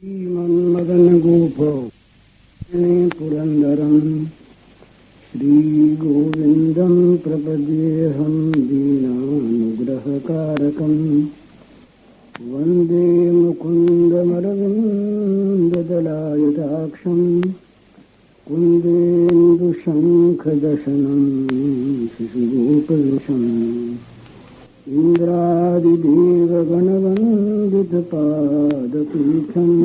श्रीमन्मदनगोपो पुरन्दरम् श्रीगोविन्दं प्रपद्येऽहं दीनानुग्रहकारकम् वन्दे मुकुन्दमरविन्ददलायताक्षम् कुन्देन्दुशङ्खदशनं शिशुगोपविशम् इन्द्रादिदेवगणवन्दितपादपीठम्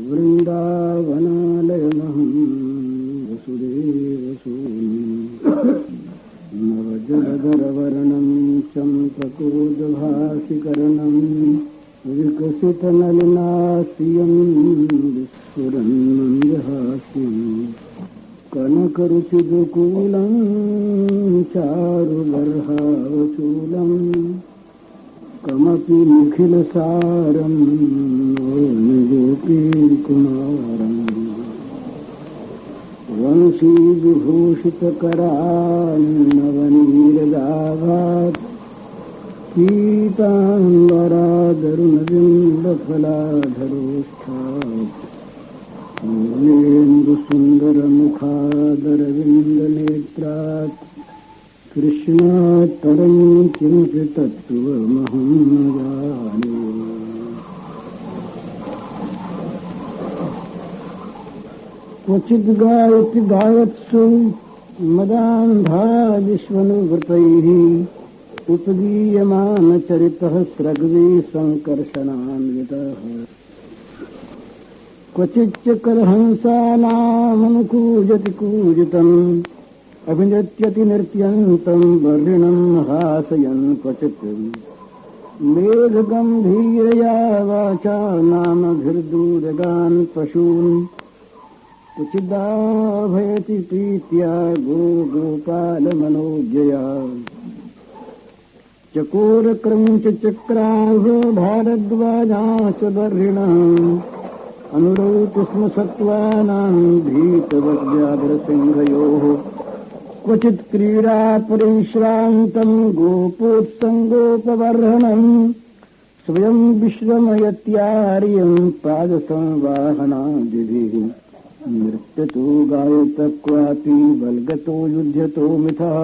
वृन्दावनालयमहं वसुदेवसूनुम् नवजलधरवर्णं चम्पकोद्भासिकर्णं विकसितनलिनास्यं विस्फुरन्मन्दहास्यम् कनकरुचिदुकूलं चारुबर्हावचूलं कमपि निखिलसारं गोपीकुमारम् वंशीविभूषितकरान्नवनीरदाघात् पीताम्बरादरुणबिम्बफलाधरोष्ठात् मूलेन्दुसुन्दरमुखादरविन्दनेत्रात् कृष्णात् परं किमपि तत्त्वमहं न जाने। क्वचिद् गायति गायत्सु मदान्धा विश्वनुवृतैः उपगीयमानचरितः स्रग्वी सङ्कर्षणान्वितः क्वचिच्च करहंसानामनुकूजति कूजितम् अभिनृत्यति नृत्यन्तं वर्णिनं हासयन् क्वचित् मेघगम्भीरया वाचा नामभिर्दूरगान् पशून् क्वचिदाभयति प्रीत्या गोपालमनोज्ञया चकोरक्रमुचचक्राः भारद्वाजाश्च बर्हिणः अनुरौतु स्म सत्त्वानां भीतवद्व्याघ्रसिंहयोः क्वचित् क्रीडापरिश्रान्तं गोपोत्सङ्गोपबर्हणं स्वयं विश्वमयत्यार्यं पादसंवाहनादिभिः नृत्यतो गायत क्वापि बल्गतो युध्यतो मिथः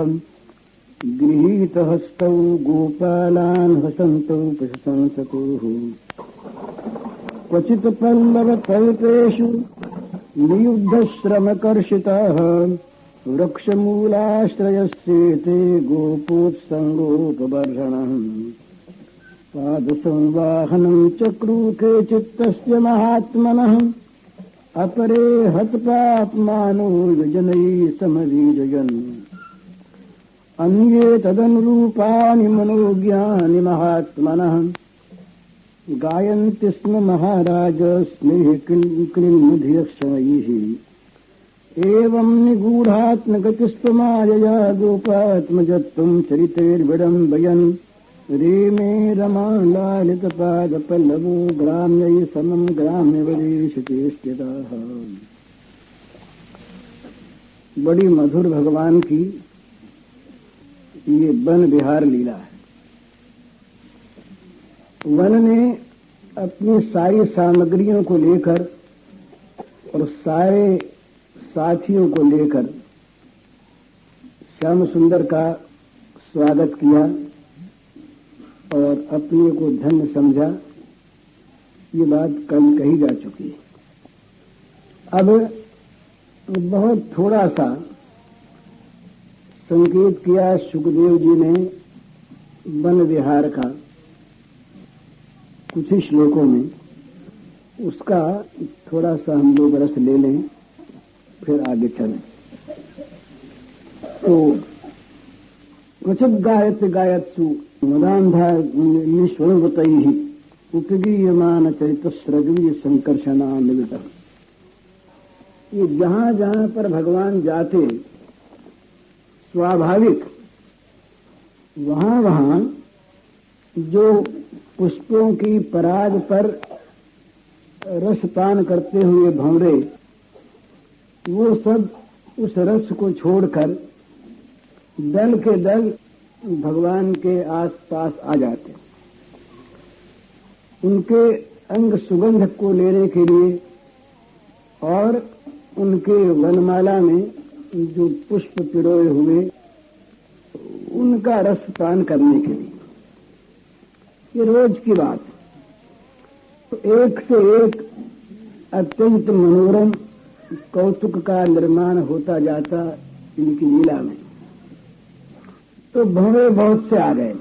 गृहीतहस्तौ गोपालान् हसन्तौ प्रशंसतुः क्वचित् पल्लवकल्पेषु नियुद्धश्रमकर्षिताः वृक्षमूलाश्रयस्येते गोपोत्सङ्गोपबर्हणः पादसंवाहनं चक्रू केचित्तस्य महात्मनः अपरे हतपाप्मानो यजनैः समवीजयन् अन्ये तदनुरूपाणि मनोज्ञानि महात्मनः गायन्ति स्म महाराज स्नेह क्लिन्मुधियक्षणैः एवं निगूढात्मगतिस्त्वमायया गोपात्मजत्वं चरितैर्विडम्बयन् रेमे रमालालितपादपल्लवो ग्राम्यै समं ग्राम्यवदेशचेष्टिताः। बड़ी मधुर भगवान की ये वन विहार लीला है। वन ने अपनी सारी सामग्रियों को लेकर और सारे साथियों को लेकर श्याम सुंदर का स्वागत किया और अपने को धन्य समझा। ये बात कल कही जा चुकी है। अब बहुत थोड़ा सा संकेत किया सुखदेव जी ने वन विहार का कुछ ही श्लोकों में, उसका थोड़ा सा हम लोग रस ले लें फिर आगे चलें। तो क्वचित् गायत गायत्सु मदान्धा निष्वृतैः उपगीयमान चरितस्रग्वी संकर्षणान्वितः। ये जहां जहां पर भगवान जाते स्वाभाविक वहां वहां जो पुष्पों की पराग पर रसपान करते हुए भंवरे, वो सब उस रस को छोड़कर दल के दल भगवान के आसपास आ जाते। उनके अंग सुगंध को लेने के लिए और उनके वनमाला में जो पुष्प पिरोए हुए उनका रस पान करने के लिए। ये रोज की बात। तो एक से एक अत्यंत मनोरम कौतुक का निर्माण होता जाता इनकी लीला में। तो भंवरे बहुत से आ गए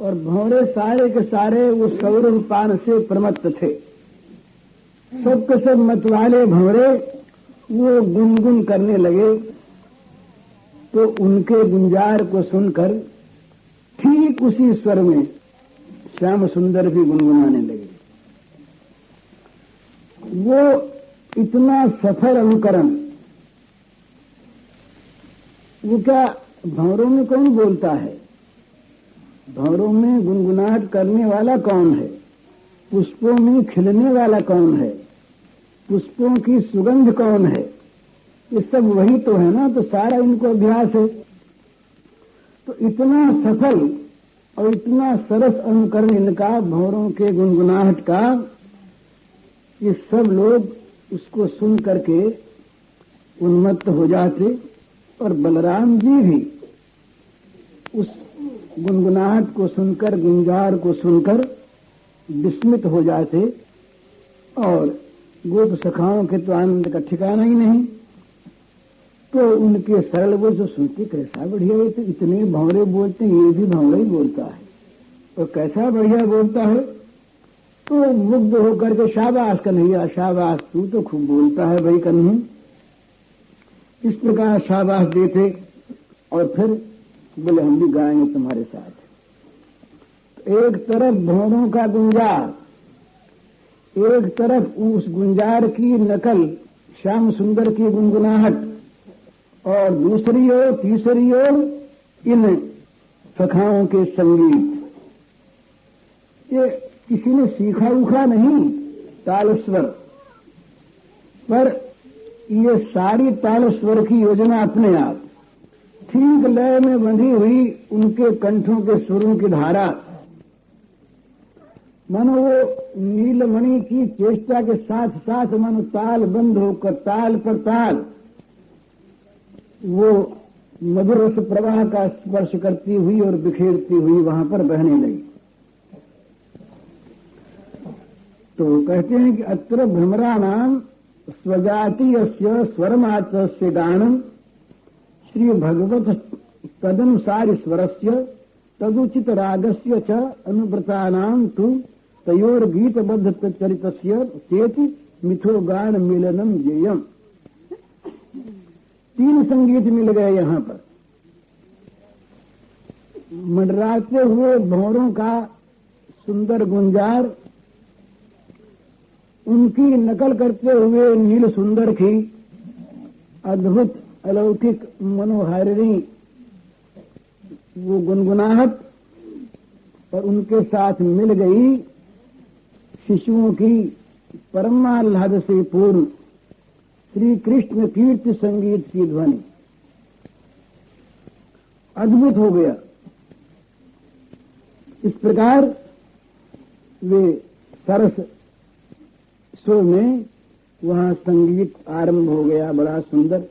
और भंवरे सारे के सारे वो सौरभ पान से प्रमत्त थे। सब के सब मतवाले भंवरे वो गुनगुन करने लगे। तो उनके गुंजार को सुनकर ठीक उसी स्वर में श्याम सुंदर भी गुनगुनाने लगे। वो इतना सफल अनुकरण, वो क्या भंवरों में कौन बोलता है? भंवरों में गुनगुनाहट करने वाला कौन है? पुष्पों में खिलने वाला कौन है? पुष्पों की सुगंध कौन है? ये सब वही तो है ना। तो सारा इनको अभ्यास है। तो इतना सफल और इतना सरस अनुकरण इनका भंवरों के गुनगुनाहट का, ये सब लोग उसको सुन करके उन्मत्त हो जाते। और बलराम जी भी उस गुनगुनाहट को सुनकर, गुंजार को सुनकर विस्मित हो जाते। और गोप सखाओं के तो आनंद का ठिकाना ही नहीं। तो उनके सरल वो जो सुनते, कैसा बढ़िया है, तो इतने भंवरे बोलते हैं, ये भी भंवरा ही बोलता है, तो कैसा बढ़िया बोलता है। तो मुग्ध होकर के शाबाश कन्हैया, शाबाश, तू तो खूब बोलता है भाई कन्हैया। इस प्रकार शाबाश देते और फिर बोले हम भी गाएंगे तुम्हारे साथ। तो एक तरफ भंवरों का गुंजार, एक तरफ उस गुंजार की नकल श्याम सुंदर की गुनगुनाहट, और दूसरी ओर, तीसरी ओर इन सखाओं के संगीत। ये किसी ने सीखा उखा नहीं ताल स्वर, पर ये सारी ताल स्वर की योजना अपने आप ठीक लय में बंधी हुई उनके कंठों के सुरों की धारा, मानो वो नीलमणि की चेष्टा के साथ साथ मानो ताल बंद होकर ताल पर ताल वो मधुर रस प्रवाह का स्पर्श करती हुई और बिखेरती हुई वहां पर बहने लगी। तो कहते हैं कि अत्र भ्रमराणाम स्वजातीयस्य स्वरमात्रस्य गानम श्री भगवत तदनुसार स्वरस्य तदुचित रागस्य च अनुव्रतानां तु तयोर गीतबद्ध चरितस्य चेति मिथो गान मिलनम ज्ञेयम्। तीन संगीत मिल गए यहां पर। मंडराते हुए भंवरों का सुंदर गुंजार, उनकी नकल करते हुए नील सुंदर की अद्भुत अलौकिक मनोहारिणी वो गुनगुनाहट, और उनके साथ मिल गई शिशुओं की परमाह्लाद से पूर्ण श्री कृष्ण कीर्ति संगीत की ध्वनि। अद्भुत हो गया। इस प्रकार वे सरस स्वर में वहां संगीत आरंभ हो गया, बड़ा सुंदर।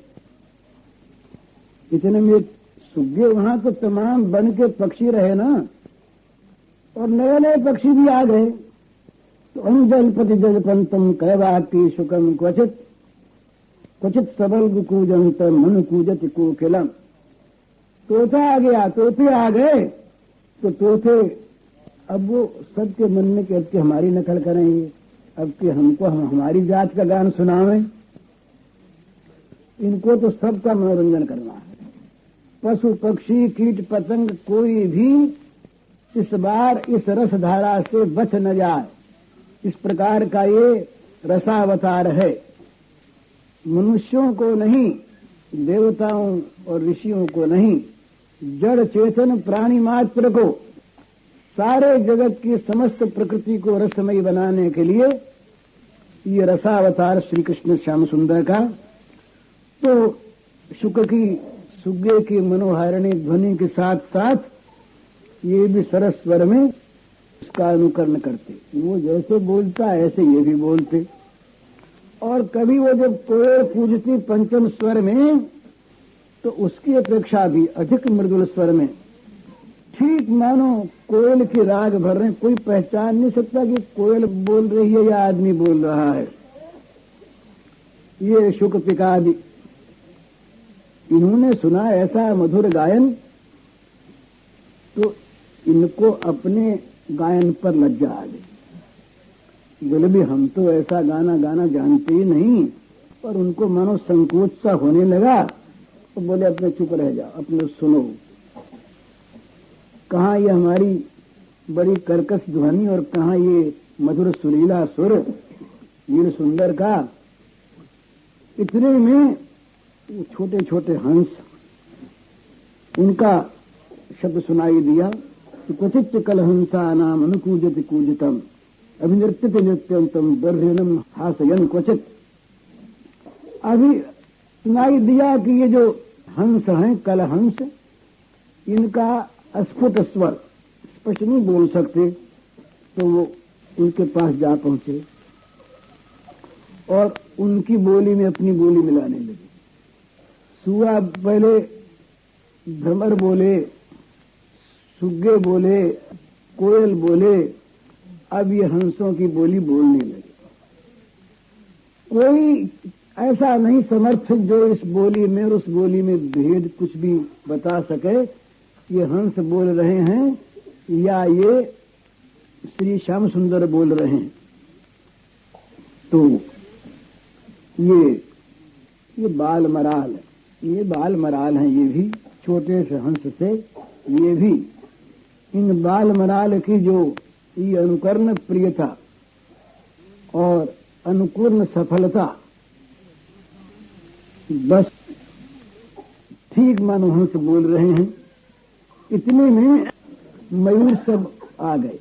इतने में सुग्गे वहां तो तमाम बन के पक्षी रहे ना, और नए नए पक्षी भी आ गए। तो अनुजलपति जलपंतम कैवाकी शुकम क्वचित क्वचित सबल कूजंत मन कूजत कोकिलम। तोता आ गया, तोते आ गए। तो तोते अब वो सबके मन में कहते हमारी नकल करेंगे, अब कि हमको हमारी जात का गान सुनावें। इनको तो सबका मनोरंजन करना है। पशु पक्षी कीट पतंग कोई भी इस बार इस रस धारा से बच न जाए, इस प्रकार का ये रसावतार है। मनुष्यों को नहीं, देवताओं और ऋषियों को नहीं, जड़ चेतन प्राणी मात्र को, सारे जगत की समस्त प्रकृति को रसमयी बनाने के लिए ये रसावतार श्री कृष्ण श्याम सुंदर का। तो शुक की सुग्गे की मनोहारिणी ध्वनि के साथ साथ ये भी सरस स्वर में उसका अनुकरण करते। वो जैसे बोलता ऐसे ये भी बोलते। और कभी वो जब कोयल पूजती पंचम स्वर में तो उसकी अपेक्षा भी अधिक मृदुल स्वर में, ठीक मानो कोयल की राग भर रहे। कोई पहचान नहीं सकता कि कोयल बोल रही है या आदमी बोल रहा है। ये शुक पिकादि इन्होंने सुना ऐसा मधुर गायन, तो इनको अपने गायन पर लज्जा आ गई। बोले भी हम तो ऐसा गाना गाना जानते ही नहीं, पर उनको मानो संकोच सा होने लगा। तो बोले अपने चुप रह जाओ, अपने सुनो। कहाँ ये हमारी बड़ी कर्कश ध्वनि और कहाँ ये मधुर सुरीला सुर वीर सुंदर का। इतने में छोटे छोटे हंस, उनका शब्द सुनाई दिया कि क्वचित कलहंसा नाम अनुकूजति कूजितम अभिनृत्यते नृत्यंतम बर्हिणम हासयन क्वचित। अभी सुनाई दिया कि ये जो हंस हैं, कलहंस, इनका अस्फुट स्वर स्पष्ट नहीं बोल सकते, तो वो उनके पास जा पहुंचे और उनकी बोली में अपनी बोली मिलाने लगे। सुआ पहले भ्रमर बोले, सुग्गे बोले, कोयल बोले, अब ये हंसों की बोली बोलने लगे। कोई ऐसा नहीं समर्थ जो इस बोली में और उस बोली में भेद कुछ भी बता सके। ये हंस बोल रहे हैं या ये श्री श्याम सुंदर बोल रहे हैं। तो ये बाल मराल है, ये बाल मराल हैं। ये भी छोटे से हंस से, ये भी इन बाल मराल की जो ये अनुकरण प्रियता और अनुकूर्ण सफलता, बस ठीक मानो हंस बोल रहे हैं। इतने में मयूर सब आ गए।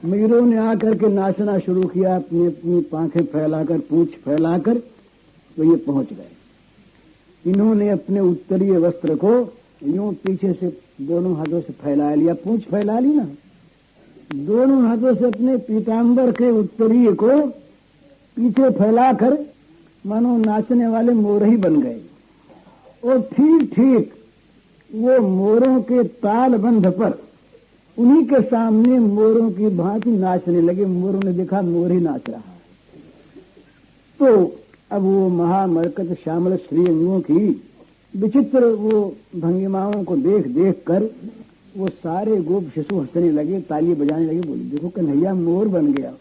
मयूरों ने आकर के नाचना शुरू किया, अपनी अपनी पांखें फैलाकर, पूंछ फैलाकर, तो ये पहुंच गए। इन्होंने अपने उत्तरीय वस्त्र को यूं पीछे से दोनों हाथों से फैला लिया, पूंछ फैला ली ना, दोनों हाथों से अपने पीतांबर के उत्तरीय को पीछे फैलाकर मानो नाचने वाले मोर ही बन गए। और ठीक ठीक वो मोरों के तालबंध पर उन्हीं के सामने मोरों की भांति नाचने लगे। मोरों ने देखा मोर ही नाच रहा है। तो अब वो महामरकत श्यामल श्रीअंगों की विचित्र वो भंगिमाओं को देख देख कर वो सारे गोप शिशु हंसने लगे, ताली बजाने लगे। बोले देखो कन्हैया मोर बन गया।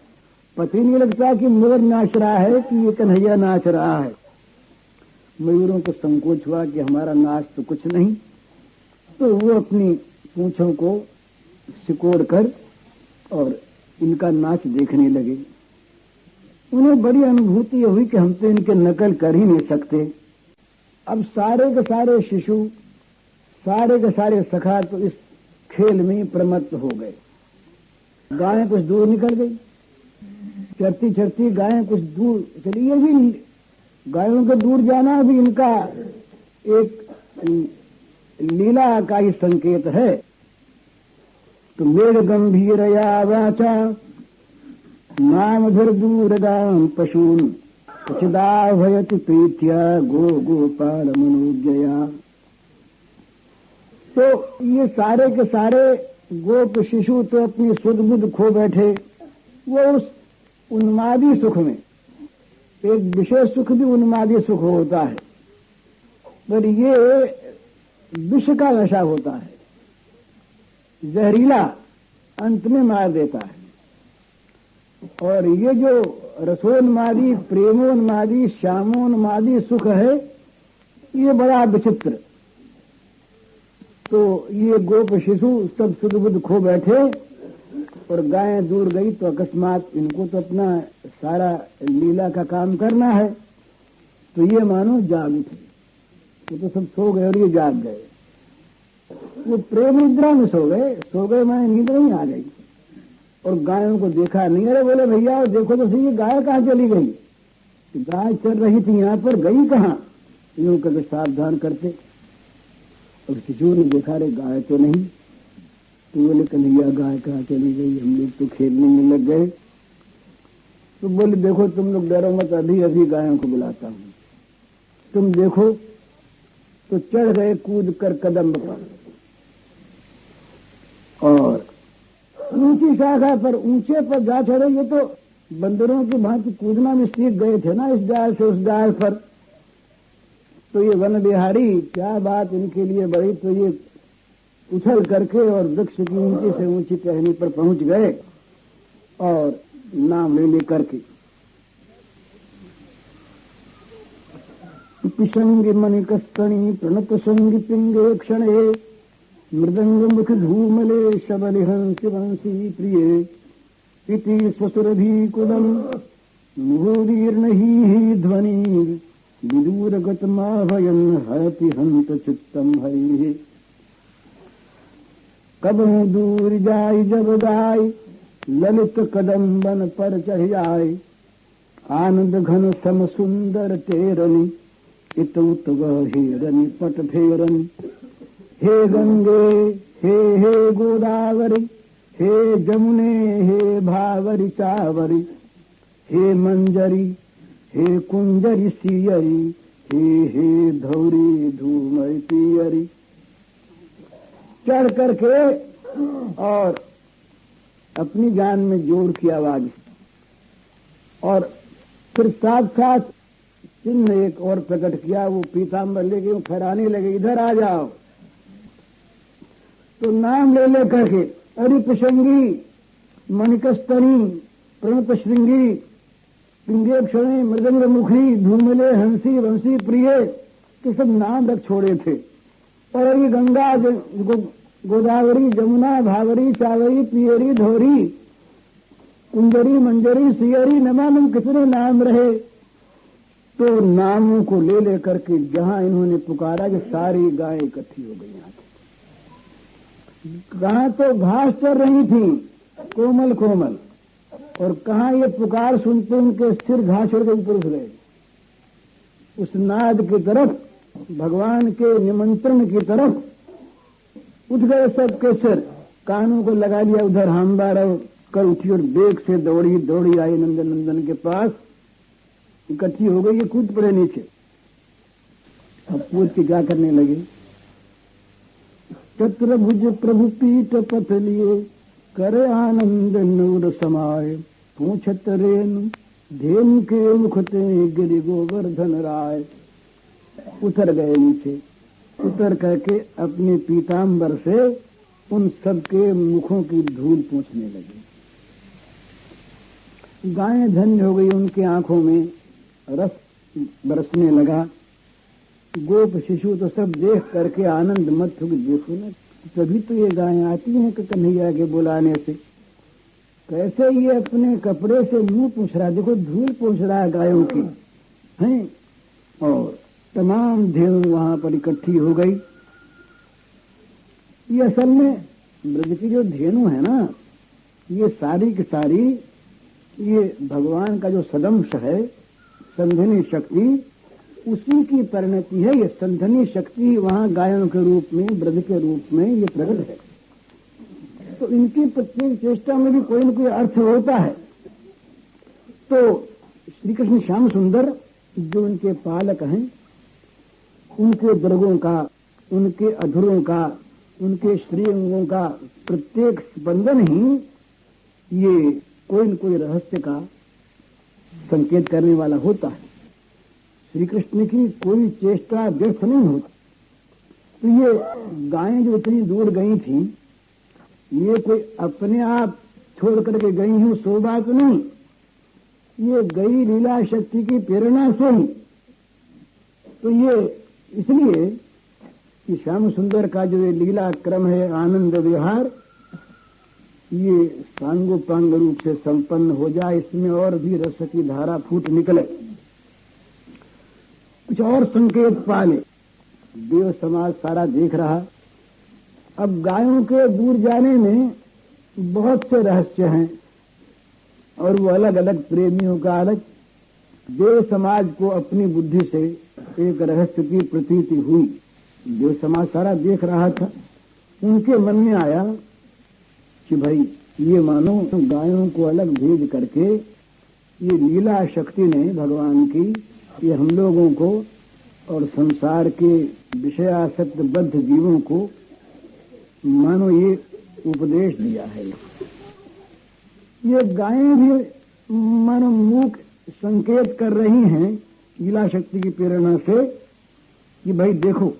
पता ही नहीं लगता कि मोर नाच रहा है कि ये कन्हैया नाच रहा है। मयूरों को संकोच हुआ कि हमारा नाच तो कुछ नहीं, तो वो अपनी पूंछों को सिकोड़ कर और इनका नाच देखने लगे। उन्हें बड़ी अनुभूति हुई कि हम तो इनके नकल कर ही नहीं सकते। अब सारे के सारे शिशु, सारे के सारे सखा तो इस खेल में प्रमत्त हो गए। गायें कुछ दूर निकल गई, चरती चरती गायें कुछ दूर चली। ये भी गायों के दूर जाना भी इनका एक लीला का ही संकेत है। तो मेघ गंभीरया वाचा नामधुर दूरगाम पशून कुचिदाभयति प्रीत्या गो गोपाल मनोजया। तो ये सारे के सारे गोप शिशु तो अपनी सुध बुध खो बैठे। वो उस उन्मादी सुख में, एक विशेष सुख भी उन्मादी सुख होता है, पर ये विष का नशा होता है, जहरीला, अंत में मार देता है। और ये जो रसोन्मादी, प्रेमोन्मादी, श्यामोन्मादी सुख है, ये बड़ा विचित्र। तो ये गोप शिशु सब सुध बुध खो बैठे और गायें दूर गई तो अकस्मात इनको तो अपना सारा लीला का काम करना है, तो ये मानो जाग उठे। वो तो सब सो गए और ये जाग गए। वो प्रेम निद्रा में सो गए माने नींद नहीं आ गई। और गायों को देखा नहीं। अरे बोले भैया देखो तो सही, ये गाय कहाँ चली गई? गाय चल रही थी यहाँ पर, गई कहाँ? यूं करके सावधान करते और शिशु ने देखा रे गाय तो नहीं। तो बोले कन्हैया गाय कहाँ चली गई, हम लोग तो खेलने में लग गए। तो बोले देखो तुम लोग डरो मत, अभी अभी गायों को बुलाता हूँ। तुम देखो तो चढ़ गए कूद कर कदम पर, और ऊंची शाखा पर ऊंचे पर जा चढ़े। ये तो बंदरों की भांति कूदना में सीख गए थे ना, इस डाल से उस डाल पर। तो ये वन बिहारी क्या बात इनके लिए बड़ी, तो ये उछल करके और वृक्ष की ऊंची से ऊंची टहनी पर पहुंच गए और नाम ले करके पिशंग मणिकस्तणी प्रणत संग पिंगे क्षणे मृदंग मुख धूमले शबल हंस वंशी प्रिय इति स्वसुरभि कुलम मुहुरीर्नहि ध्वनि विदूरगत माभयन हरति हंत चित्तम हरि। कबहू दूर जाय जब गाय ललित कदम बन पर चढ़ आए, आनंद घन सम सुंदर तेरनी इत उत वह हेरनी पट फेरनी। हे गंगे हे गोदावरी, हे जमुने हे भावरी चावरी, हे मंजरी हे कुंजरी सियरी, हे धौरी धूमरी पियरी। चढ़ करके और अपनी जान में जोर की आवाज, और फिर साथ साथ चिन्ह एक और प्रकट किया। वो पीताम्बर लेके फहराने लगे, इधर आ जाओ। तो नाम ले करके अरि प्रसंगी मणिकस्तनी प्रणत श्रृंगी पिंगे क्षणे मृदंग मुखी धूमले हंसी वंशी प्रिय के सब नाम रख छोड़े थे। और ये गंगा गोदावरी जमुना भावरी चावरी पियरी धोरी कुंजरी मंजरी सियरी नमानम कितने नाम रहे। तो नामों को ले करके जहां इन्होंने पुकारा कि सारी गायें इकट्ठी हो गई। यहाँ कहाँ तो घास चर रही थी कोमल कोमल, और कहाँ ये पुकार सुनते उनके सिर घास छोड़ के ऊपर उठ गए। उस नाद की तरफ, भगवान के निमंत्रण की तरफ उठ गए सबके सिर। कानों को लगा लिया उधर हमबार कर उठी और बेग से दौड़ी दौड़ी आई नंदन नंदन के पास, इकट्ठी हो गई। ये कूद पड़े नीचे। अब पूछ के क्या करने लगे। चतुर्भुज प्रभु पीठ पथ लिए करे आनंद नूर समाये, पूछत रेणु धेनु के मुखते गिरि गोवर्धन राय। उतर गए नीचे, उतर करके अपने पीताम्बर से उन सबके मुखों की धूल पोंछने लगे। गायें धन्य हो गई, उनके आंखों में रस बरसने लगा। गोप शिशु तो सब देख करके आनंद मत हो, देखो ना तभी तो ये गायें आती हैं कि कन्हैया के बुलाने से। कैसे ये अपने कपड़े से मुंह पोंछ रहा, देखो धूल पोंछ रहा है गायों की हैं। और तमाम धेनु वहां पर इकट्ठी हो गई। ये असल में ब्रज की जो धेनु है ना, ये सारी की सारी ये भगवान का जो सदंश है, संधनी शक्ति, उसी की परिणति है। ये संधनी शक्ति वहां गायों के रूप में, ब्रज के रूप में ये प्रकट है। तो इनकी प्रत्येक चेष्टा में भी कोई न कोई अर्थ होता है। तो श्री कृष्ण श्याम सुंदर जो उनके पालक हैं, उनके दुर्गों का, उनके अधरों का, उनके श्रीअंगों का प्रत्येक स्पंदन ही ये कोई न कोई रहस्य का संकेत करने वाला होता है। श्री कृष्ण की कोई चेष्टा व्यर्थ नहीं होती। तो ये गायें जो इतनी दूर गई थी, ये कोई अपने आप छोड़ करके गई हूं सो बात नहीं, ये गई लीला शक्ति की प्रेरणा से ही। तो ये इसलिए कि श्याम सुंदर का जो ये लीला क्रम है, आनंद विहार, ये सांगोपांग रूप से संपन्न हो जाए, इसमें और भी रस की धारा फूट निकले, कुछ और संकेत पाले। देव समाज सारा देख रहा। अब गायों के दूर जाने में बहुत से रहस्य हैं, और वो अलग अलग प्रेमियों का अलग। देव समाज को अपनी बुद्धि से एक रहस्य की प्रतीति हुई। देव समाज सारा देख रहा था। उनके मन में आया कि भाई ये मानो गायों को अलग भेज करके ये लीला शक्ति ने भगवान की ये हम लोगों को और संसार के विषयासक्त बद्ध जीवों को मानो ये उपदेश दिया है। ये गायें भी मानो मूक संकेत कर रही हैं लीला शक्ति की प्रेरणा से कि भाई देखो,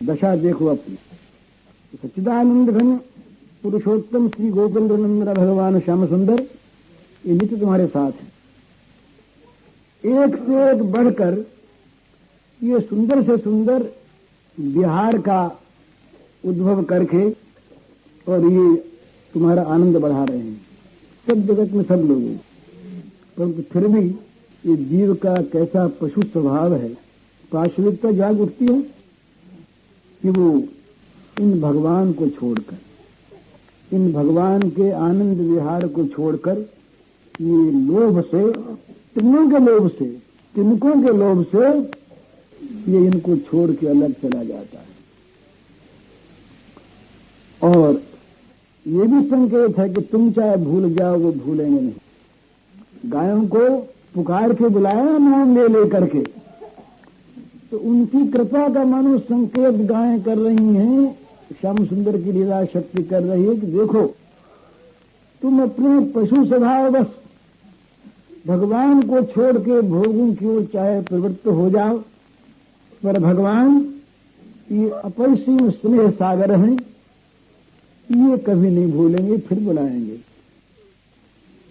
दशा देखो अपनी। सच्चिदानंद घन पुरुषोत्तम श्री गोपेंद्र नंदन भगवान श्याम सुंदर ये नित्य तुम्हारे साथ है। एक से एक बढ़कर ये सुंदर से सुंदर बिहार का उद्भव करके और ये तुम्हारा आनंद बढ़ा रहे हैं सब जगत में, सब लोगों। परंतु फिर भी ये जीव का कैसा पशु स्वभाव है, पाशविकता जाग उठती है कि वो इन भगवान को छोड़कर, इन भगवान के आनंद विहार को छोड़कर ये लोभ से, तिनकों के लोभ से ये इनको छोड़ के अलग चला जाता है। और ये भी संकेत है कि तुम चाहे भूल जाओ वो भूलेंगे नहीं। गायों को पुकार के बुलाया नाम ले लेकर के, तो उनकी कृपा का मानो संकेत गायें कर रही हैं, श्याम सुंदर की लीला शक्ति कर रही है कि देखो तुम अपने पशु स्वभाव बस भगवान को छोड़ के भोगों की ओर चाहे प्रवृत्त हो जाओ, पर भगवान ये अपरिसीम स्नेह सागर हैं, ये कभी नहीं भूलेंगे, फिर बुलाएंगे।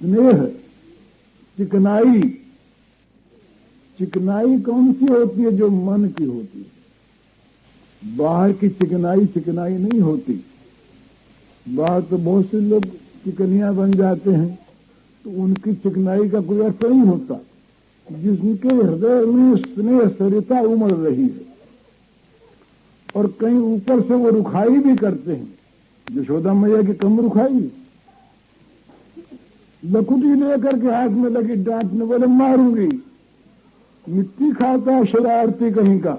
स्नेह, चिकनाई, चिकनाई कौन सी होती है? जो मन की होती है। बाहर की चिकनाई नहीं होती। बाहर तो बहुत से लोग चिकनिया बन जाते हैं, तो उनकी चिकनाई का कोई अर्थ नहीं होता। जिसके हृदय में स्नेह सरिता उमड़ रही है और कहीं ऊपर से वो रुखाई भी करते हैं। यशोदा मैया की कम रुखाई, लकुटी लेकर के हाथ में लगी डांटने, बोले मारूंगी, मिट्टी खाता शरारती कहीं का,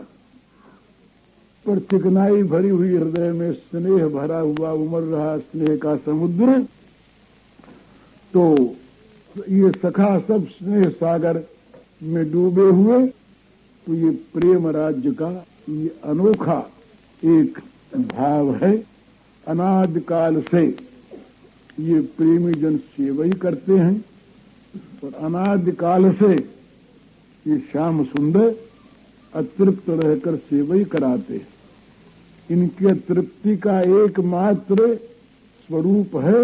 पर चिकनाई भरी हुई हृदय में स्नेह भरा हुआ उमड़ रहा स्नेह का समुद्र। तो ये सखा सब स्नेह सागर में डूबे हुए, तो ये प्रेम राज्य का ये अनोखा एक भाव है। अनादि काल से ये प्रेमी जन सेवा ही करते हैं और अनादि काल से ये श्याम सुंदर अतृप्त रहकर सेवा ही कराते हैं। इनके तृप्ति का एकमात्र स्वरूप है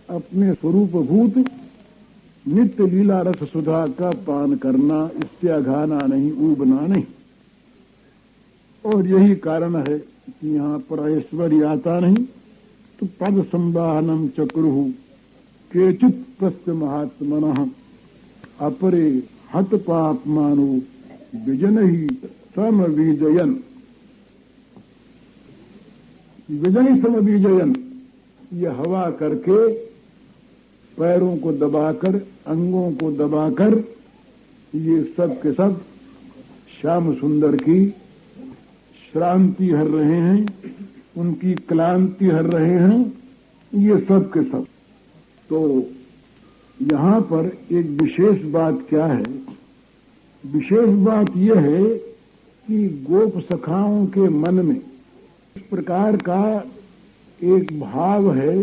अपने स्वरूपभूत नित्य लीला रस सुधा का पान करना, इससे अघाना नहीं, ऊबना नहीं। और यही कारण है कि यहाँ पर ऐश्वर्य आता नहीं। तो पद संवाहनम चक्रुहु केचित प्रस्य महात्मनः अपरे हत पाप मानो विजन ही सम विजयन, विजय सम विजयन। ये हवा करके पैरों को दबाकर, अंगों को दबाकर ये सब के सब श्याम सुंदर की श्रांति हर रहे हैं, उनकी क्लांति हर रहे हैं, ये सब के सब। तो यहाँ पर एक विशेष बात क्या है? विशेष बात यह है कि गोप सखाओं के मन में इस प्रकार का एक भाव है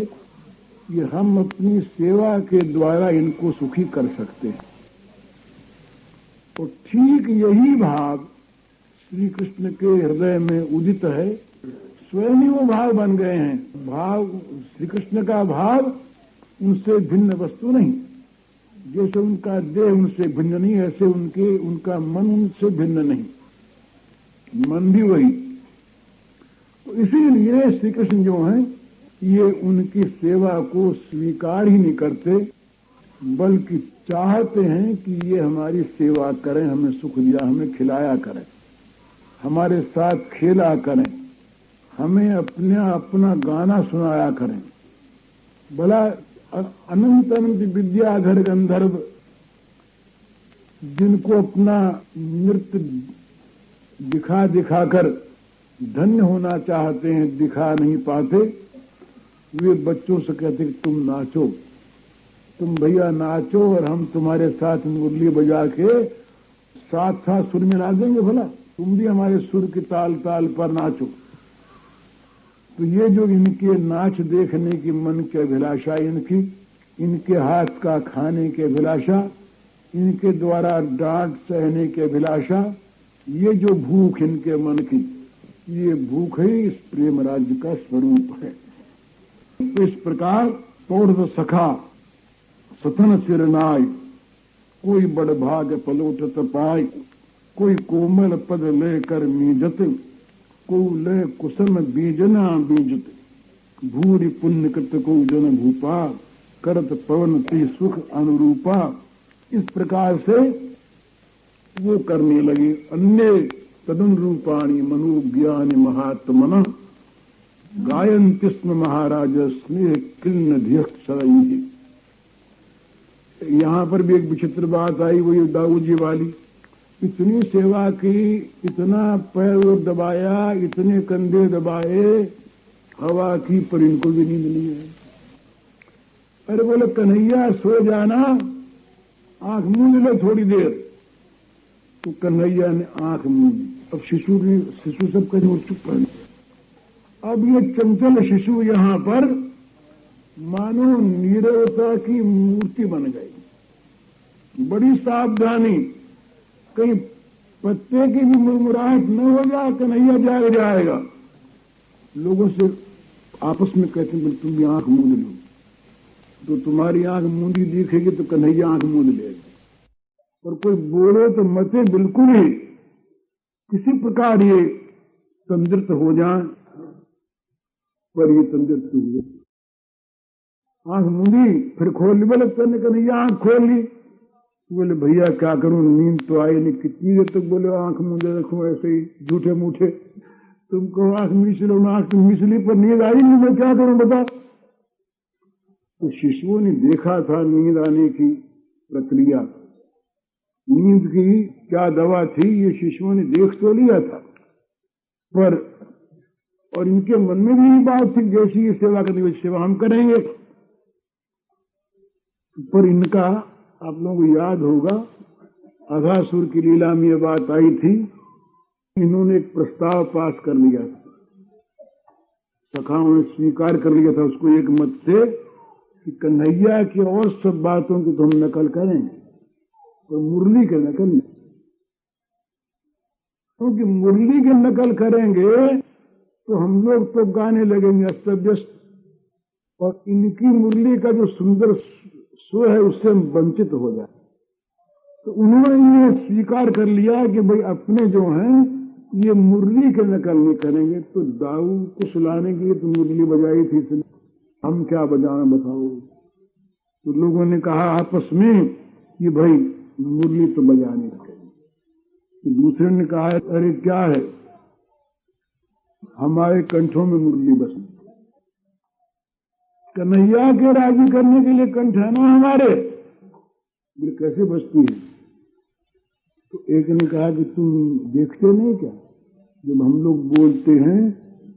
कि हम अपनी सेवा के द्वारा इनको सुखी कर सकते हैं। और ठीक यही भाव श्री कृष्ण के हृदय में उदित है। स्वयं ही वो भाव बन गए हैं। भाव श्री कृष्ण का भाव उनसे भिन्न वस्तु नहीं। जैसे उनका देह उनसे भिन्न नहीं, ऐसे उनका मन उनसे भिन्न नहीं, मन भी वही। तो इसीलिए श्री कृष्ण जो हैं ये उनकी सेवा को स्वीकार ही नहीं करते, बल्कि चाहते हैं कि ये हमारी सेवा करें, हमें सुख दिया, हमें खिलाया करें, हमारे साथ खेला करें, हमें अपना गाना सुनाया करें। भला अनंत अनंत विद्याधर गंधर्व जिनको अपना नृत्य दिखाकर धन्य होना चाहते हैं, दिखा नहीं पाते, वे बच्चों से कहते कि तुम नाचो, तुम भैया नाचो और हम तुम्हारे साथ मुरली बजा के साथ साथ सुर में नाचेंगे, भला तुम भी हमारे सुर की ताल ताल पर नाचो। तो ये जो इनके नाच देखने की मन की अभिलाषा, इनके हाथ का खाने की अभिलाषा, इनके द्वारा डांट सहने की अभिलाषा, ये जो भूख इनके मन की, ये भूख ही इस प्रेम राज्य का स्वरूप है। तो इस प्रकार तोड़ सखा सथन सिरनाय, कोई बड़ भाग पलोटत पाय, कोई कोमल पद लेकर मीजत, को ले कुसम बीजना बीजत, भूरि पुण्य कृत को जन भूपा, करत पवन ती सुख अनुरूपा। इस प्रकार से वो करने लगे। अन्य तदन रूपाणी मनोज्ञान महात्मन गायन्ति स्म महाराज स्नेह किन्न ध्यक्षरैः। यहां पर भी एक विचित्र बात आई, वो ये दाऊद जी वाली। इतनी सेवा की, इतना पैर दबाया, इतने कंधे दबाए, हवा की, पर इनको भी नींद नहीं है। अरे बोले कन्हैया सो जाना, आंख मूंद ले थोड़ी देर। तो कन्हैया ने आंख मूंदी। अब शिशु सब कहीं उठ चुप पड़े। अब ये चंचल शिशु यहां पर मानो नीरवता की मूर्ति बन गई। बड़ी सावधानी, कहीं पत्ते की भी मुरमुराहट न हो जाए, कन्हैया जाग जाएगा। लोगों से आपस में कहते हैं तुम भी आंख मूंद लो, तो तुम्हारी आंख मूंदी दिखेगी तो कन्हैया आंख मूंद लेगा। और कोई बोले तो मते बिल्कुल ही किसी प्रकार ये तंद्रित हो जाए, पर ये तंद्रित हुए। आंख मूंदी, फिर खोल ली। बोले कन्हैया आंख खोल ली। बोले भैया क्या करूं, नींद तो आई नहीं। कितनी देर तक बोले आंख मूंदे रखूं ऐसे ही झूठे मूठे। तुमको आंख मीच लो, आंख तुम मीच ली, पर नींद आई नहीं, मैं क्या करूं बता। तो शिशुओं ने देखा था नींद आने की प्रक्रिया, नींद की क्या दवा थी, ये शिशुओं ने देख तो लिया था। पर और इनके मन में भी ये बात थी जैसी ये सेवा करनी वैसी सेवा हम करेंगे। पर इनका आप लोगों को याद होगा, अघासुर की लीला में ये बात आई थी। इन्होंने एक प्रस्ताव पास कर लिया था, सखाओं ने स्वीकार कर लिया था उसको एक मत से कि कन्हैया की और सब बातों की तो हम नकल करेंगे, और मुरली की नकल नहीं। क्योंकि मुरली की नकल करेंगे तो हम लोग तो गाने लगेंगे अस्त व्यस्त, और इनकी मुरली का जो सुंदर स्वर है उससे हम वंचित हो जाए। तो उन्होंने स्वीकार कर लिया कि भाई अपने जो हैं ये मुरली की नकल नहीं करेंगे। तो दाऊ को सुलाने के लिए तो मुरली बजाई थी, इसलिए हम क्या बजाना बताओ। तो लोगों ने कहा आपस में कि भाई मुरली तो बजा नहीं सकेंगे। तो दूसरे ने कहा अरे क्या है, हमारे कंठों में मुरली बस, कन्हैया के राजी करने के लिए कंठ है ना हमारे, ये कैसे बसती है। तो एक ने कहा कि तुम देखते नहीं क्या, जब हम लोग बोलते हैं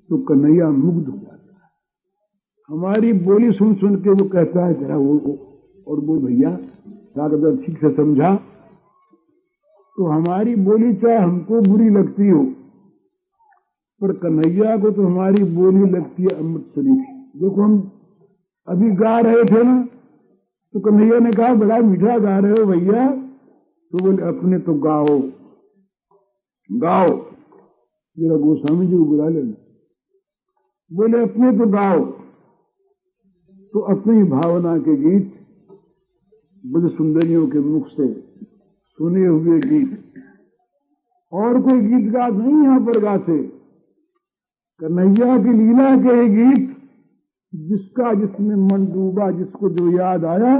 तो कन्हैया मुग्ध हो जाता है। हमारी बोली सुन सुन के वो कहता है जरा वो, और वो भैया अगर ठीक से समझा तो हमारी बोली चाहे हमको बुरी लगती हो, पर कन्हैया को तो हमारी बोली लगती है अमृत शरीफ। देखो हम अभी गा रहे थे ना, तो कन्हैया ने कहा बड़ा मीठा गा रहे हो भैया। तो बोले अपने तो गाओ गाओ, जरा गोस्वामी जी को बुला लेना। बोले अपने तो गाओ। तो अपनी भावना के गीत ब्रज सुंदरियों के मुख से सुने हुए गीत, और कोई गीत गा नहीं यहां पर गाते, कन्हैया की लीला के गीत, जिसका जिसमें मन डूबा, जिसको जो याद आया।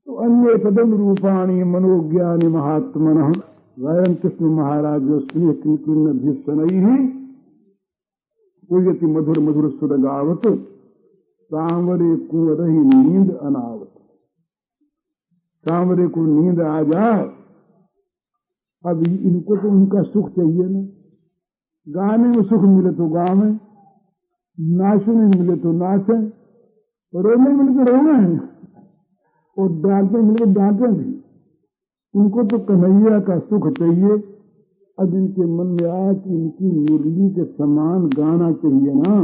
तो अन्य पदम रूपाणी मनोज्ञानी महात्मन गायन कृष्ण महाराज स्नेह किंकिन भीषणैः कोयति मधुर मधुर सुर गावत सांवरे कुंवरहि नींद अनावत। सांवरे को नींद आ जाए। अब इनको तो उनका सुख चाहिए ना, गाने में सुख मिले तो गावे, नाचने मिले तो नाचे, रोने मिले तो रोना है, और डांटे मिले तो डांटे भी। उनको तो कन्हैया का सुख चाहिए। अब इनके मन में आया कि इनकी मुरली के समान गाना चाहिए ना,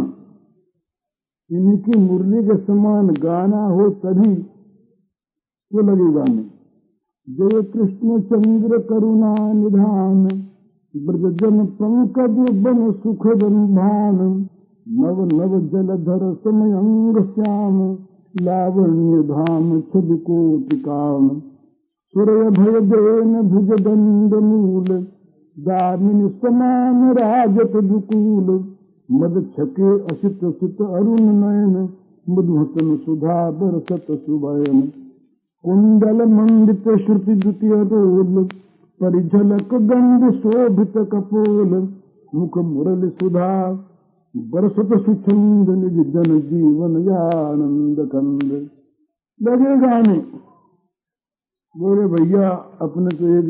इनकी मुरली के समान गाना हो तभी वो लगे गाने। जय कृष्ण चंद्र करुणा निधान, ब्रजजन पंकज बन सुख भान, नव नव जलधर समयंग श्याम, लावण्य धाम छवि कोटि काम, सूर्य भय देन भुज दंड मूल, दामिनी समान राजत दुकूल, मद छके असित सित अरुण नयन, मधुसन सुधा बरसत सुबयन, कुंडल मंडित श्रुति द्वितीय रोल, परिझलक गंध शोभित कपोल, मुख मुरल सुधा बरसत सुछंद, निज जन जीवन यानंद कंद। लगे गाने। बोले भैया अपने तो एक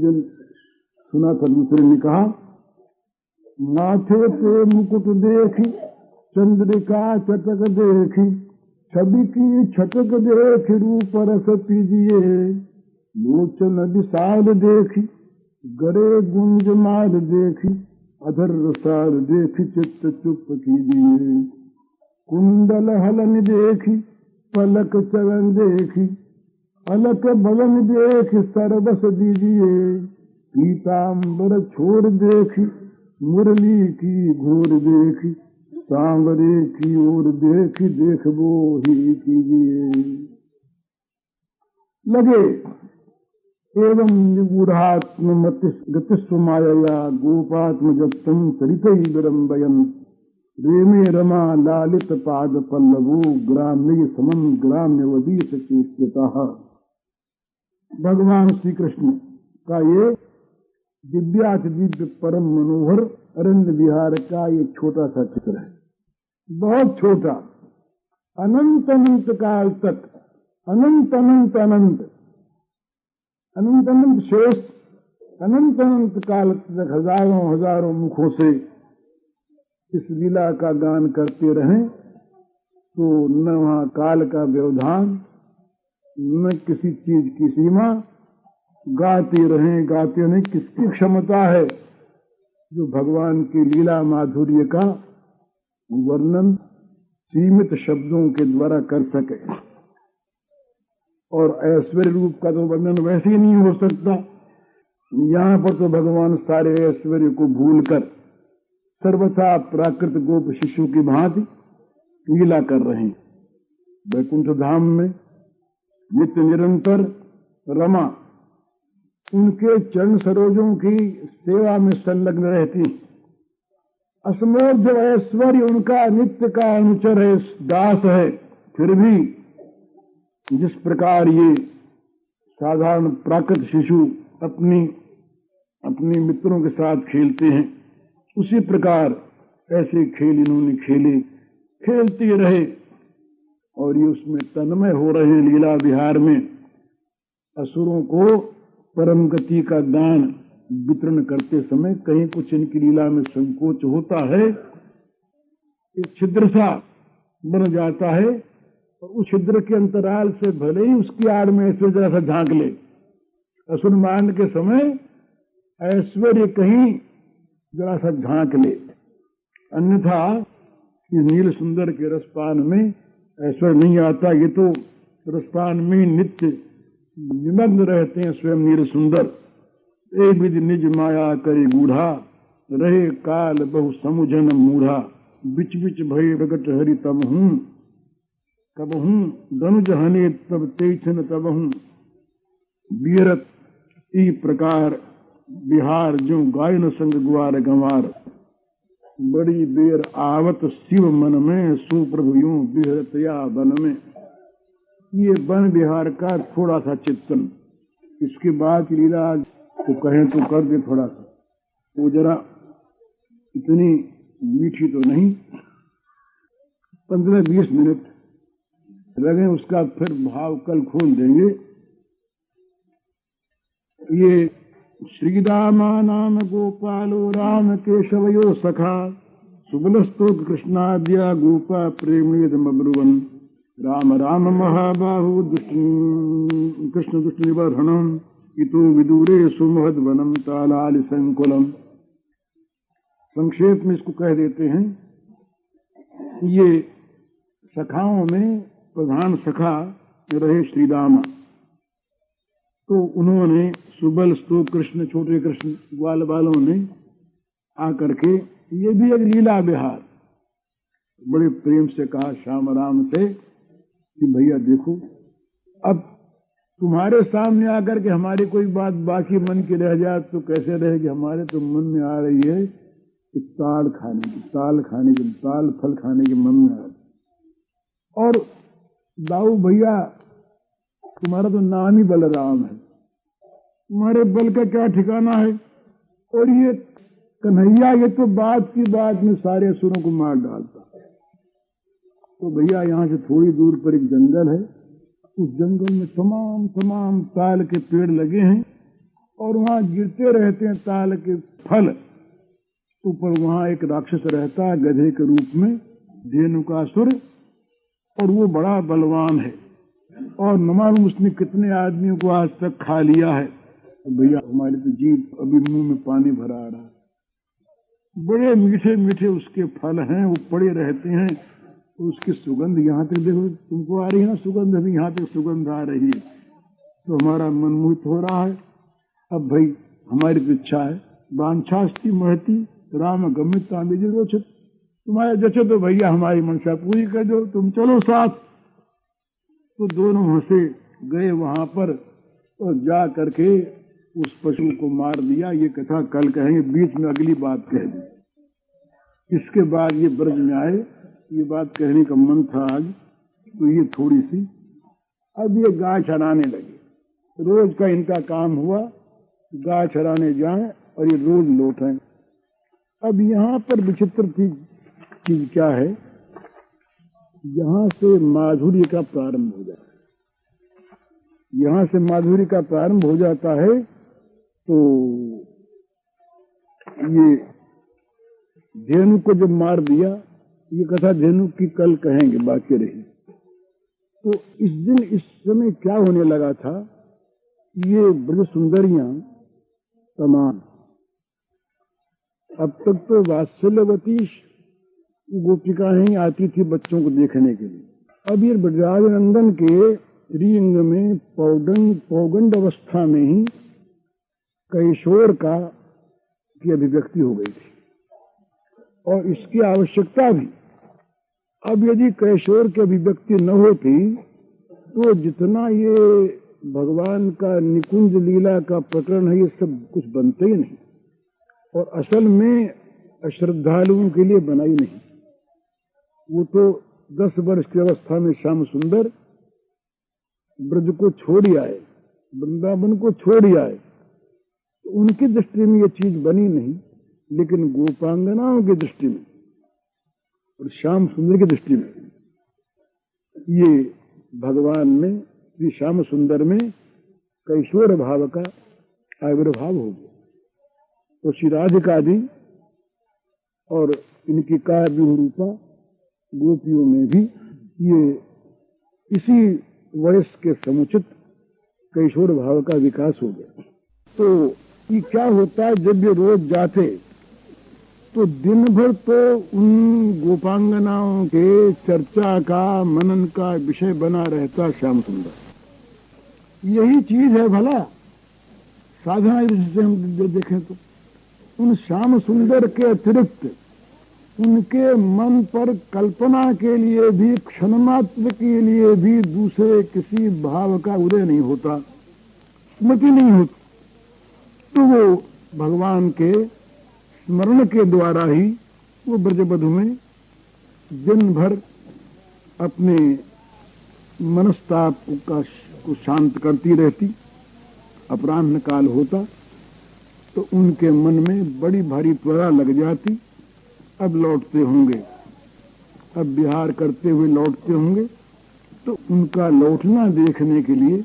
जन सुना था, दूसरे ने कहा माथे पे मुकुट देखी, चंद्रिका चटक देखी, छवि की छटक देख रूप रस पीजिए, लोचन विशाल देखी, गरे गुंज माल देखी, अधर रसाल देखी, चित्त चुप कीजिए, कुंडल हलन देखी, पलक चलन देखी, अलक बलन देख सरबस दीजिए, पीताम्बर छोड़ देखी, मुरली की घोर देखी, सांवरे की ओर देखी, देख वो ही कीजिए। लगे एवं निगूढ़ात्म गतिस्व माया गोपात्म जप्तम सरितई विरंबयन, रेमे रमा लालित पाद पल्लवो, ग्राम्य समम ग्राम्यवदी सचेत्यतः। भगवान श्री कृष्ण का ये दिव्याति दिव्य परम मनोहर अरण्य विहार का ये छोटा सा चित्र है, बहुत छोटा, अनंत अनंत काल तक, अनंत अनंत अनंत अनंत अनंत शेष, अनंत अनंत काल तक हजारों हजारों मुखों से इस लीला का गान करते रहें तो न वहां काल का व्यवधान, न किसी चीज की सीमा। गाते नहीं, किसकी क्षमता है जो भगवान की लीला माधुर्य का वर्णन सीमित शब्दों के द्वारा कर सके। और ऐश्वर्य रूप का तो वर्णन वैसे ही नहीं हो सकता। यहाँ पर तो भगवान सारे ऐश्वर्य को भूलकर सर्वथा प्राकृत गोप शिशु की भांति लीला कर रहे हैं। वैकुंठ धाम में नित्य निरंतर रमा उनके चरण सरोजों की सेवा में संलग्न रहती। असमोध ऐश्वर्य उनका नित्य का अनुचर है, दास है। फिर भी जिस प्रकार ये साधारण प्राकृत शिशु अपनी मित्रों के साथ खेलते हैं, उसी प्रकार ऐसे खेल इन्होंने खेले, खेलते रहे और ये उसमें तन्मय हो रहे हैं। लीला विहार में असुरों को परम गति का दान वितरण करते समय कहीं कुछ इनकी लीला में संकोच होता है, एक छिद्र सा बन जाता है और उस छिद्र के अंतराल से भले ही उसकी आड़ में ऐश्वर्य जरा सा झांक ले, असुर मारने के समय ऐश्वर्य कहीं जरा सा झांक ले, अन्यथा इस नील सुंदर के रसपान में ऐश्वर्य नहीं आता। ये तो रसपान में नित्य निमग्न रहते हैं स्वयं नील सुंदर। एक विधि निज माया करे गूढ़ा, रहे काल बहु समुझन मूढ़ा, बिच बिच भय प्रगट हरि तब हूं, कब हूं धनुज हने तब तेछन तब हूं, बीरत ई प्रकार बिहार जो गायन संग गुआर गंवार, बड़ी बेर आवत शिव मन में, सुप्रभु यूं बिहरतया वन में। ये वन बिहार का थोड़ा सा चित्रण। इसके बाद लीला तो कहें तो कर दे थोड़ा सा, वो जरा इतनी मीठी तो नहीं, 15-20 मिनट लगे, उसका फिर भाव कल खोल देंगे। ये श्रीरामा नाम गोपालो राम केशवयो सखा, सुबलस्तोत कृष्णाद्या गोपा प्रेमणेदमब्रुवन् राम राम महाबाहु कृष्ण दुष्ट निबर्हणम् इतो विदूरे सुमहद्वनम् तालालि संकुलम्। संक्षेप में इसको कह देते हैं। ये सखाओं में प्रधान सखा रहे श्री राम, तो उन्होंने सुबल स्तोत कृष्ण, छोटे कृष्ण ग्वाल बालों ने आकर के ये भी एक लीला विहार बड़े प्रेम से कहा श्याम राम से कि भैया देखो, अब तुम्हारे सामने आकर के हमारी कोई बात बाकी मन की रह जाए तो कैसे रहेगी। हमारे तो मन में आ रही है कि ताल फल खाने के मन में आ रही। और दाऊ भैया तुम्हारा तो नाम ही बलराम है, तुम्हारे बल का क्या ठिकाना है। और ये कन्हैया ये तो बात की बात में सारे असुरों को मार डालता। तो भैया यहाँ से थोड़ी दूर पर एक जंगल है, उस जंगल में तमाम ताल के पेड़ लगे हैं और वहां गिरते रहते हैं ताल के फल। ऊपर वहां एक राक्षस रहता है गधे के रूप में, धेनुकासुर, और वो बड़ा बलवान है और न मालूम उसने कितने आदमियों को आज तक खा लिया है। तो भैया हमारे तो जीभ अभी मुंह में पानी भरा आ रहा है। बड़े मीठे मीठे उसके फल हैं, वो पड़े रहते हैं। तो उसकी सुगंध यहाँ तक देखो, तुमको आ रही है ना सुगंध, अभी यहाँ तक सुगंध आ रही है, तो हमारा मन मोहित हो रहा है। अब भाई हमारी तो इच्छा है, वांछास्ति महती राम गमित तांबेज रोचत, तुम्हारे जचे तो भैया हमारी मनसा पूरी कर दो, तुम चलो साथ। तो दोनों हंसे गए वहां पर और जा करके उस पशु को मार दिया। ये कथा कल कहेंगे, बीच में अगली बात कह दी। इसके बाद ये ब्रज में आए, ये बात कहने का मन था आज, तो ये थोड़ी सी अब ये गाय चराने लगे। रोज का इनका काम हुआ, गाय चराने जाएं और ये रोज लौटें। अब यहाँ पर विचित्र चीज क्या है, यहाँ से माधुर्य का प्रारंभ हो जाता है। यहाँ से माधुर्य का प्रारंभ हो जाता है तो ये धेनु को जब मार दिया, ये कथा धेनु की कल कहेंगे, बाकी रही। तो इस दिन इस समय क्या होने लगा था, ये ब्रज सुंदरियां तमाम, अब तक तो वात्सल्यवती गोपिकाएं आती थी बच्चों को देखने के लिए। अब ये ब्रजराज नंदन के श्रीअंग में पौगंड अवस्था में ही कैशोर की अभिव्यक्ति हो गई थी और इसकी आवश्यकता भी। अब यदि कैशोर की अभिव्यक्ति न होती तो जितना ये भगवान का निकुंज लीला का प्रकरण है, ये सब कुछ बनते ही नहीं और असल में श्रद्धालुओं के लिए बनाई नहीं। वो तो 10 वर्ष की अवस्था में श्याम सुंदर ब्रज को छोड़ आए, वृंदावन को छोड़ आए, तो उनकी दृष्टि में ये चीज बनी नहीं, लेकिन गोपांगनाओं की दृष्टि में और श्याम सुंदर की दृष्टि में ये भगवान में, श्री श्याम सुंदर में कैशोर भाव का आविर्भाव हो गया। तो श्री राधिकादि और इनकी काव्य रूपा गोपियों में भी ये इसी वयस के समुचित कैशोर भाव का विकास हो गया। तो ये क्या होता है, जब ये रोज जाते तो दिन भर तो उन गोपांगनाओं के चर्चा का, मनन का विषय बना रहता श्याम सुंदर। यही चीज है भला साधना से हम देखें तो उन श्याम सुंदर के अतिरिक्त उनके मन पर कल्पना के लिए भी, क्षण मात्र के लिए भी दूसरे किसी भाव का उदय नहीं होता, स्मृति नहीं होती। तो वो भगवान के स्मरण के द्वारा ही वो ब्रजबधु में दिन भर अपने मनस्ताप को शांत करती रहती। अपराह्न काल होता तो उनके मन में बड़ी भारी त्वरा लग जाती, अब लौटते होंगे, अब विहार करते हुए लौटते होंगे। तो उनका लौटना देखने के लिए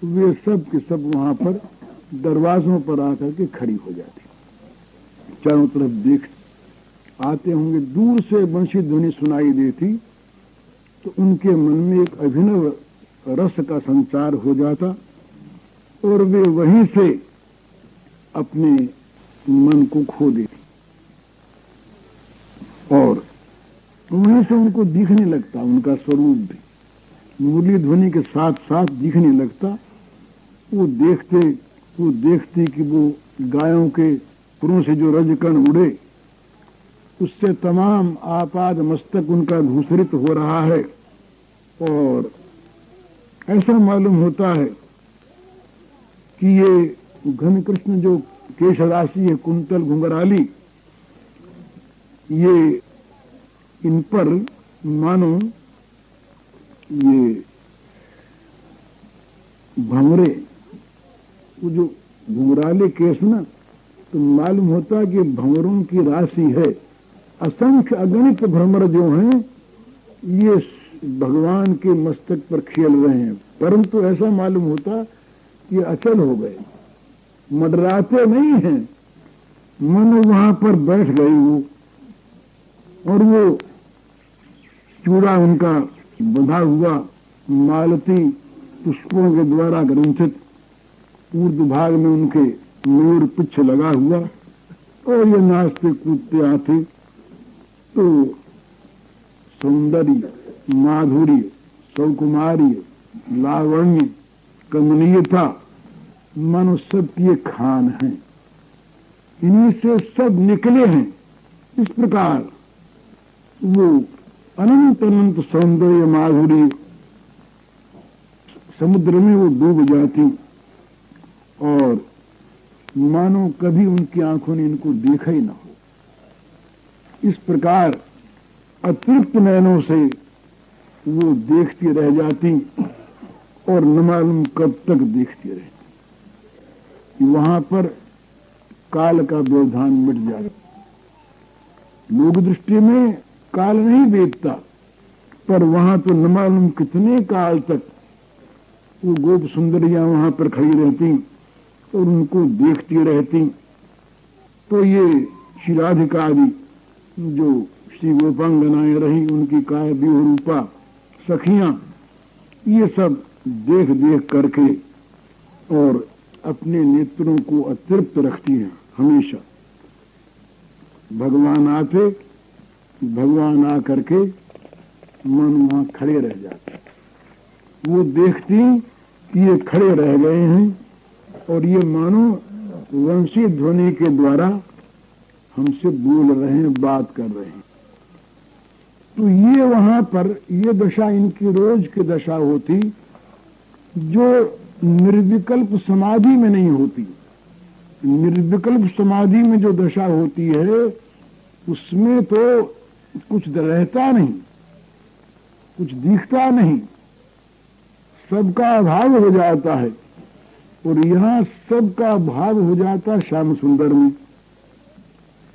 वे सब के सब वहां पर दरवाजों पर आकर के खड़ी हो जाती, चारों तरफ देख। आते होंगे, दूर से बंशी ध्वनि सुनाई देती तो उनके मन में एक अभिनव रस का संचार हो जाता और वे वहीं से अपने मन को खो देती और वहीं से उनको दिखने लगता उनका स्वरूप भी मुरली ध्वनि के साथ साथ दिखने लगता। वो देखते कि वो गायों के पुरों से जो रजकण उड़े उससे तमाम आपाद मस्तक उनका धूसरित हो रहा है और ऐसा मालूम होता है कि ये घन कृष्ण जो केश राशि है, कुंतल घुंघराली, ये इन पर मानो ये भंवरे, वो जो घुंघराले केश ना, तो मालूम होता कि भंवरों की राशि है। असंख्य अगणित भ्रमर जो हैं ये भगवान के मस्तक पर खेल रहे हैं, परंतु ऐसा मालूम होता कि अचल हो गए, मंडराते नहीं हैं, मन वहां पर बैठ गई वो, और वो चूड़ा उनका बंधा हुआ मालती पुष्पों के द्वारा ग्रंथित ऊर्ध्व भाग में उनके मयूर पुच्छ लगा हुआ और ये नाचते कूदते आते तो सौंदर्य, माधुर्य, सौकुमार्य, लावण्य, कमनीयता मानो सबकी ये खान है, इन्हीं से सब निकले हैं। इस प्रकार वो अनंत अनंत सौंदर्य माधुर्य समुद्र में वो डूब जाती और मानो कभी उनकी आंखों ने इनको देखा ही ना हो। इस प्रकार अतृप्त नयनों से वो देखती रह जाती और न मालूम कब तक देखती रहती। वहां पर काल का व्यवधान मिट जाता। लोक दृष्टि में काल नहीं बीतता, पर वहां तो न मालूम कितने काल तक वो गोप सुंदरियां वहां पर खड़ी रहती और उनको देखती रहती। तो ये श्री राधिका आदि जो श्री गोपांगनाएं रही, उनकी काय व्यूह रूपा सखियां, ये सब देख देख करके और अपने नेत्रों को अतृप्त रखती हैं हमेशा। भगवान आते, भगवान आ करके मन वहां खड़े रह जाते, वो देखती कि ये खड़े रह गए हैं और ये मानो वंशी ध्वनि के द्वारा हमसे बोल रहे हैं, बात कर रहे हैं। तो ये वहां पर ये दशा इनकी रोज की दशा होती जो निर्विकल्प समाधि में नहीं होती। निर्विकल्प समाधि में जो दशा होती है उसमें तो कुछ रहता नहीं, कुछ दिखता नहीं, सबका अभाव हो जाता है। और यहां सबका भाव हो जाता श्याम सुंदर में।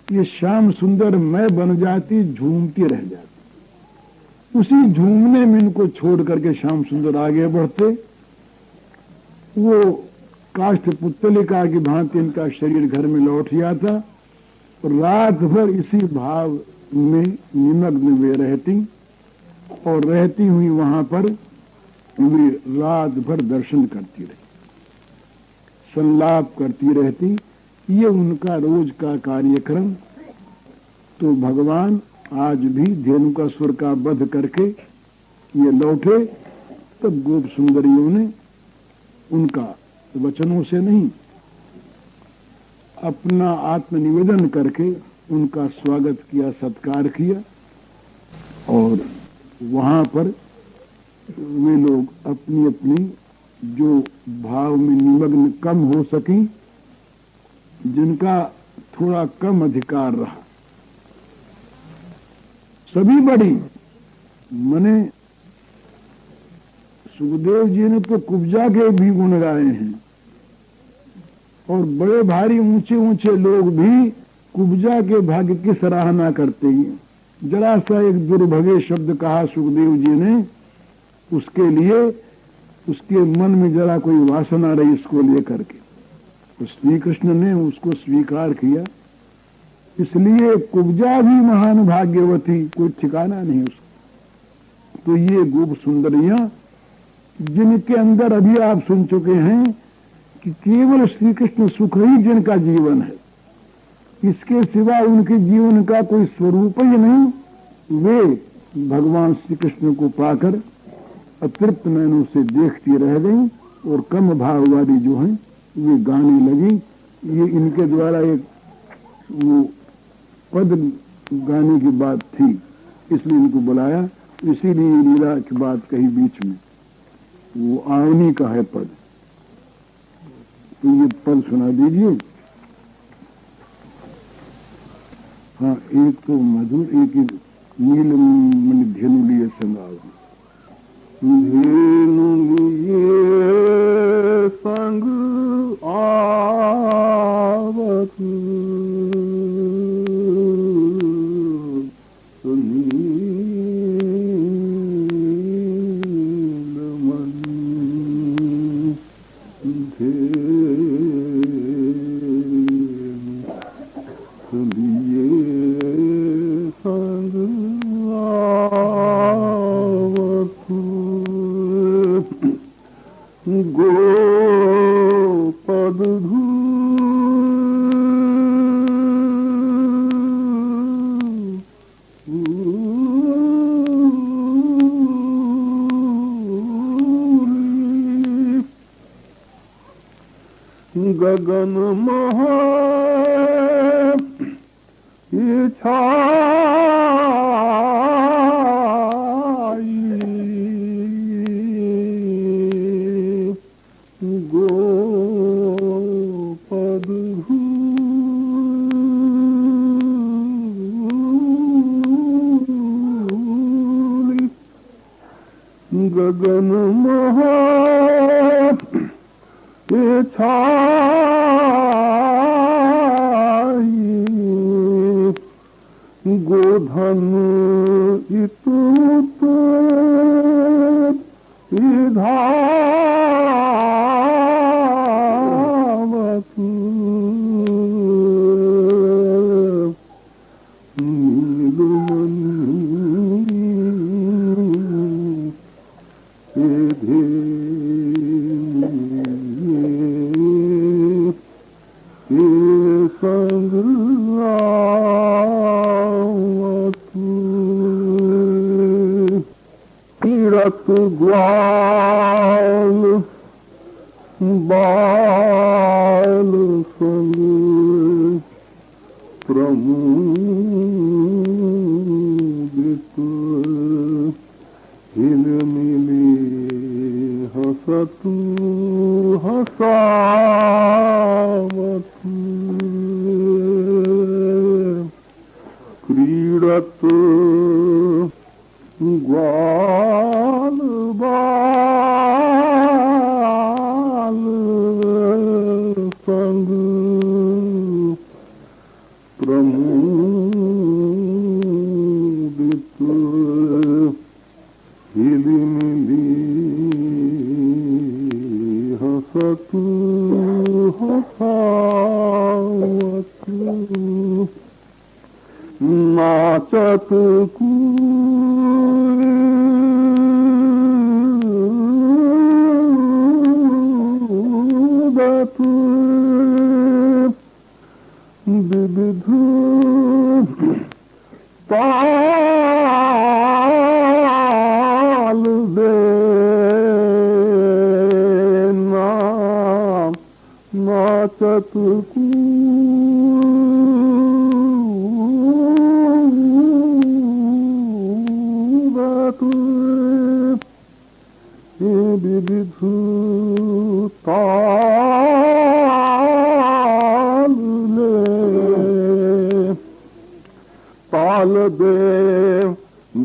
ये श्याम सुंदर मैं बन जाती, झूमती रह जाती। उसी झूमने में इनको छोड़ करके श्याम सुंदर आगे बढ़ते। वो काष्ठ पुतलिका की भांति इनका शरीर घर में लौट जाता और रात भर इसी भाव में निमग्न वे रहती और रहती हुई वहां पर वे रात भर दर्शन करती रही, संलाप करती रहती। ये उनका रोज का कार्यक्रम। तो भगवान आज भी धेनुकासुर का वध करके ये लौटे, तब गोप सुंदरियों ने उनका वचनों से नहीं, अपना आत्मनिवेदन करके उनका स्वागत किया, सत्कार किया। और वहां पर वे लोग अपनी अपनी जो भाव में निमग्न कम हो सकी, जिनका थोड़ा कम अधिकार रहा, सभी बड़ी मने सुखदेव जी ने तो कुब्जा के भी गुण गाए हैं और बड़े भारी ऊंचे ऊंचे लोग भी कुब्जा के भाग्य की सराहना करते हैं। जरा सा एक दुर्भगे शब्द कहा सुखदेव जी ने, उसके लिए उसके मन में जरा कोई वासना रही इसको लेकर के, तो श्री कृष्ण ने उसको स्वीकार किया इसलिए कुब्जा भी महान भाग्यवती, कोई ठिकाना नहीं उसका। तो ये गोप सुंदरियां जिनके अंदर अभी आप सुन चुके हैं कि केवल श्री कृष्ण सुख ही जिनका जीवन है, इसके सिवा उनके जीवन का कोई स्वरूप ही नहीं, वे भगवान श्री कृष्ण को पाकर अतृप्त नयनों से देखती रह गई और कम भाव वाली जो है वे गाने लगी। ये इनके द्वारा एक वो पद गाने की बात थी, इसलिए इनको बुलाया, इसीलिए लीला की बात कही बीच में। वो आवनी का है पद, तो ये पद सुना दीजिए। हाँ, एक तो मधुर, एक नील मन धेनु लिए संगाव, धेनु लिए संग आवत गगन महा गोपद गगन महा गोधन इतुत धावत तीरथ ग्वाल बाल संग प्रमुदित हिल मिली हसतु हसावत क्रीडत ग्वाल बाल संग प्रमुदित हिली मिली हसतु हसावत नाचत कूदत विविध ताल देना नाचत विविध ताल दे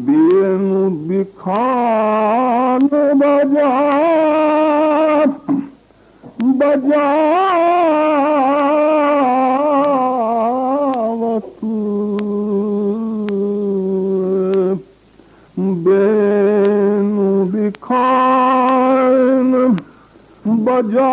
बेनु बिखान बजावत बेनु बिखान बजावत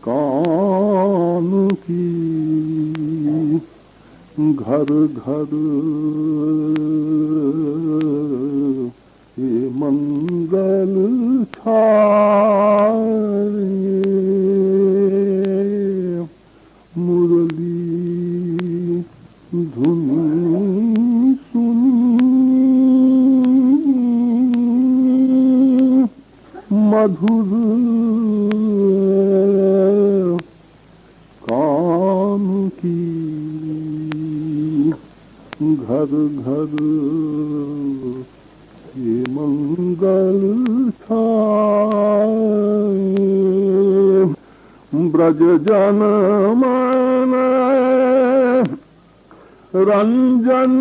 कान की घर घर ये मंगल छाए मुरली धुनी सुनी मधुर कान की घर घर ये मंगल छाए ब्रज जन मन रंजन